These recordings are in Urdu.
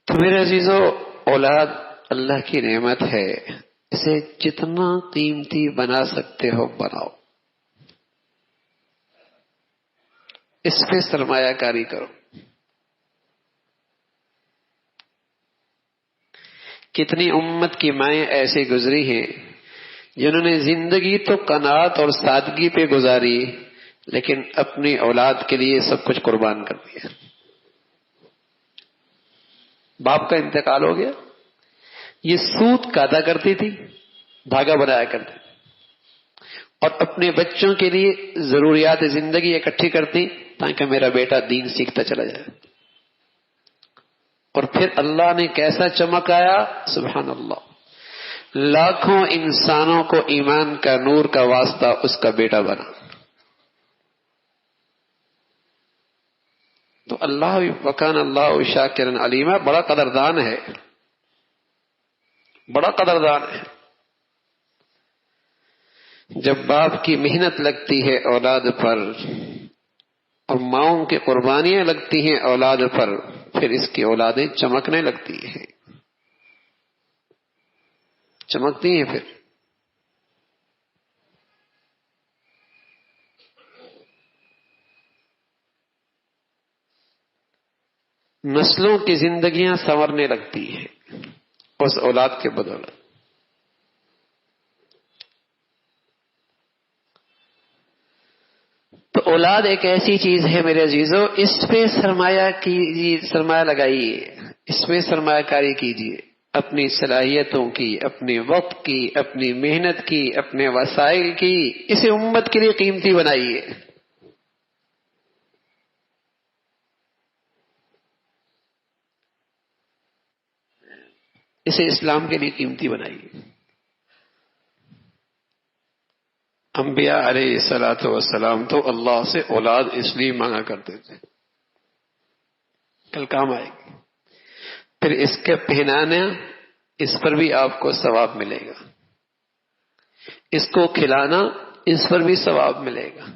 تو میرے عزیزو، اولاد اللہ کی نعمت ہے، اسے جتنا قیمتی بنا سکتے ہو بناؤ، اس پہ سرمایہ کاری کرو۔ کتنی امت کی مائیں ایسے گزری ہیں جنہوں نے زندگی تو قناعت اور سادگی پہ گزاری، لیکن اپنی اولاد کے لیے سب کچھ قربان کر دیا۔ باپ کا انتقال ہو گیا، یہ سوت کاتا کرتی تھی، دھاگا بنایا کرتی، اور اپنے بچوں کے لیے ضروریات زندگی اکٹھی کرتی تاکہ میرا بیٹا دین سیکھتا چلا جائے۔ اور پھر اللہ نے کیسا چمکایا، سبحان اللہ، لاکھوں انسانوں کو ایمان کا نور کا واسطہ اس کا بیٹا بنا۔ تو اللہ وکان اللہ شاکرا علیما، بڑا قدردان ہے، بڑا قدردان ہے۔ جب باپ کی محنت لگتی ہے اولاد پر اور ماؤں کی قربانیاں لگتی ہیں اولاد پر، پھر اس کی اولادیں چمکنے لگتی ہیں، چمکتی ہیں۔ پھر نسلوں کی زندگیاں سنورنے لگتی ہیں اس اولاد کے بدولت۔ تو اولاد ایک ایسی چیز ہے میرے عزیزو، اس پہ سرمایہ کیجیے، سرمایہ لگائیے، اس پہ سرمایہ کاری کیجیے، اپنی صلاحیتوں کی، اپنے وقت کی، اپنی محنت کی، اپنے وسائل کی، اسے امت کے لیے قیمتی بنائیے۔ اسے اسلام کے لیے قیمتی بنائیے۔ انبیاء علیہ الصلوۃ والسلام تو اللہ سے اولاد اس لیے مانگا کرتے تھے، کل کام آئے گی۔ پھر اس کے پہنانا، اس پر بھی آپ کو ثواب ملے گا، اس کو کھلانا، اس پر بھی ثواب ملے گا،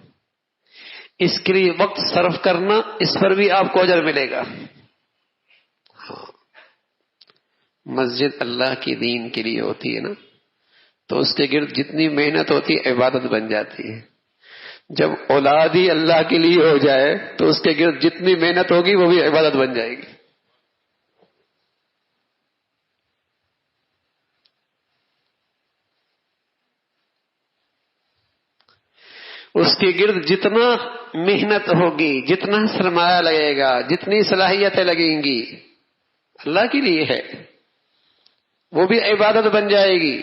اس کے لیے وقت صرف کرنا، اس پر بھی آپ کو اجر ملے گا۔ ہاں، مسجد اللہ کی دین کے لیے ہوتی ہے نا، تو اس کے گرد جتنی محنت ہوتی ہے عبادت بن جاتی ہے۔ جب اولاد ہی اللہ کے لیے ہو جائے تو اس کے گرد جتنی محنت ہوگی وہ بھی عبادت بن جائے گی۔ اس کے گرد جتنا محنت ہوگی، جتنا سرمایہ لگے گا، جتنی صلاحیتیں لگیں گی، اللہ کے لیے ہے، وہ بھی عبادت بن جائے گی۔